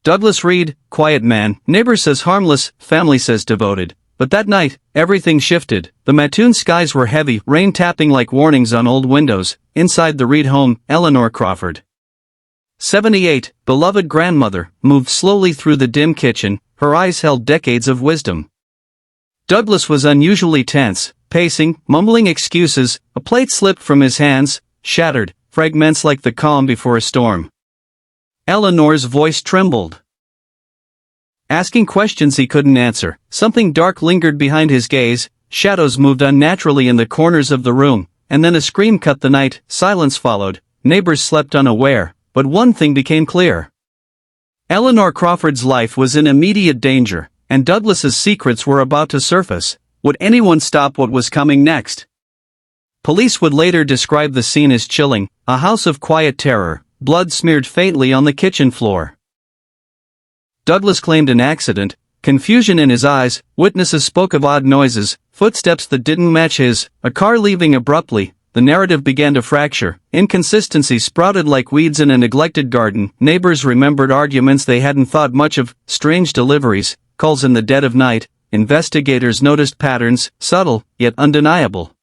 Douglas Reed, quiet man, neighbor says harmless, family says devoted. But that night, everything shifted. The Mattoon skies were heavy, rain tapping like warnings on old windows. Inside the Reed home, Eleanor Crawford, 78, beloved grandmother, moved slowly through the dim kitchen, her eyes held decades of wisdom. Douglas was unusually tense, pacing, mumbling excuses. A plate slipped from his hands, shattered, fragments like the calm before a storm. Eleanor's voice trembled, asking questions he couldn't answer. Something dark lingered behind his gaze, shadows moved unnaturally in the corners of the room, and then a scream cut the night. Silence followed, neighbors slept unaware, but one thing became clear. Eleanor Crawford's life was in immediate danger, and Douglas's secrets were about to surface. Would anyone stop what was coming next? Police would later describe the scene as chilling, a house of quiet terror, blood smeared faintly on the kitchen floor. Douglas claimed an accident, confusion in his eyes. Witnesses spoke of odd noises, footsteps that didn't match his, a car leaving abruptly. The narrative began to fracture. Inconsistencies sprouted like weeds in a neglected garden. Neighbors remembered arguments they hadn't thought much of, strange deliveries, calls in the dead of night. Investigators noticed patterns, subtle, yet undeniable.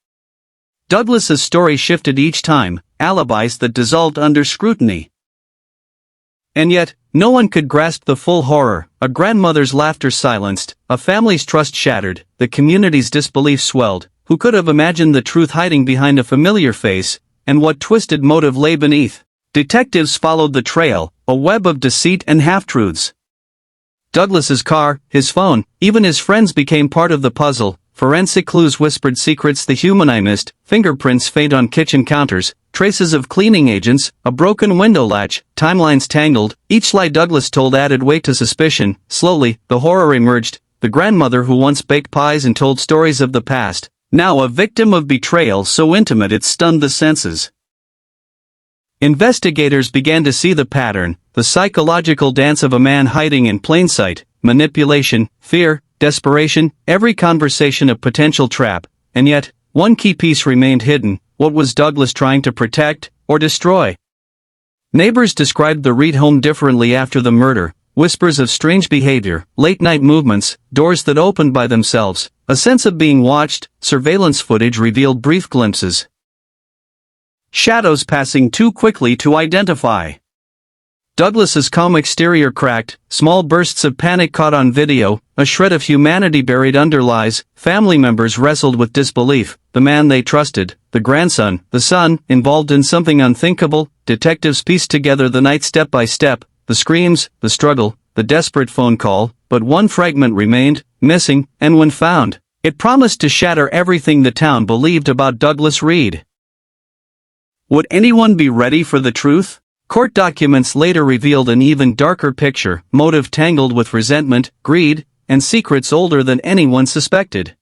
Douglas's story shifted each time, alibis that dissolved under scrutiny. And yet, no one could grasp the full horror. A grandmother's laughter silenced, a family's trust shattered, the community's disbelief swelled. Who could have imagined the truth hiding behind a familiar face, and what twisted motive lay beneath? Detectives followed the trail, a web of deceit and half-truths. Douglas's car, his phone, even his friends became part of the puzzle. Forensic clues whispered secrets the human eye missed, fingerprints faint on kitchen counters, traces of cleaning agents, a broken window latch, timelines tangled. Each lie Douglas told added weight to suspicion. Slowly, the horror emerged. The grandmother who once baked pies and told stories of the past, now a victim of betrayal so intimate it stunned the senses. Investigators began to see the pattern, the psychological dance of a man hiding in plain sight, manipulation, fear, desperation, every conversation a potential trap. And yet, one key piece remained hidden. What was Douglas trying to protect, or destroy? Neighbors described the Reed home differently after the murder. Whispers of strange behavior, late-night movements, doors that opened by themselves, a sense of being watched. Surveillance footage revealed brief glimpses. Shadows passing too quickly to identify. Douglas's calm exterior cracked, small bursts of panic caught on video, a shred of humanity buried under lies. Family members wrestled with disbelief. The man they trusted, the grandson, the son, involved in something unthinkable. Detectives pieced together the night step by step. The screams, the struggle, the desperate phone call, but one fragment remained, missing, and when found, it promised to shatter everything the town believed about Douglas Reed. Would anyone be ready for the truth? Court documents later revealed an even darker picture, motive tangled with resentment, greed, and secrets older than anyone suspected.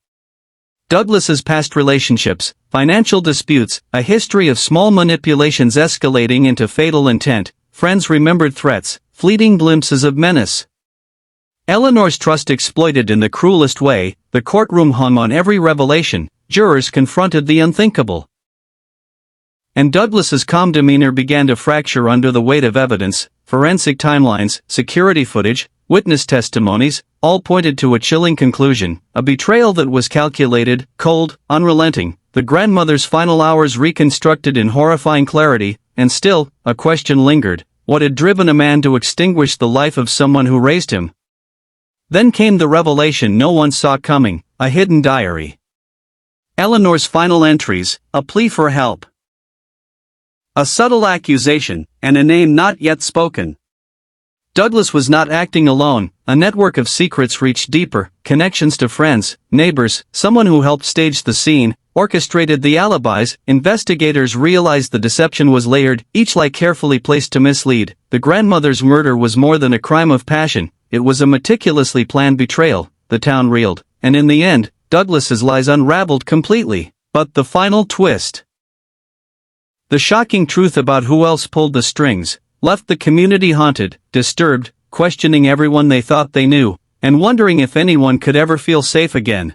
Douglas's past relationships, financial disputes, a history of small manipulations escalating into fatal intent. Friends remembered threats, fleeting glimpses of menace. Eleanor's trust exploited in the cruelest way. The courtroom hung on every revelation. Jurors confronted the unthinkable. And Douglas's calm demeanor began to fracture under the weight of evidence. Forensic timelines, security footage, witness testimonies, all pointed to a chilling conclusion. A betrayal that was calculated, cold, unrelenting. The grandmother's final hours reconstructed in horrifying clarity. And still, a question lingered. What had driven a man to extinguish the life of someone who raised him? Then came the revelation no one saw coming, a hidden diary. Eleanor's final entries, a plea for help. A subtle accusation, and a name not yet spoken. Douglas was not acting alone. A network of secrets reached deeper, connections to friends, neighbors, someone who helped stage the scene, orchestrated the alibis. Investigators realized the deception was layered, each lie carefully placed to mislead. The grandmother's murder was more than a crime of passion, it was a meticulously planned betrayal. The town reeled, and in the end, Douglas's lies unraveled completely. But the final twist. The shocking truth about who else pulled the strings, left the community haunted, disturbed, questioning everyone they thought they knew, and wondering if anyone could ever feel safe again.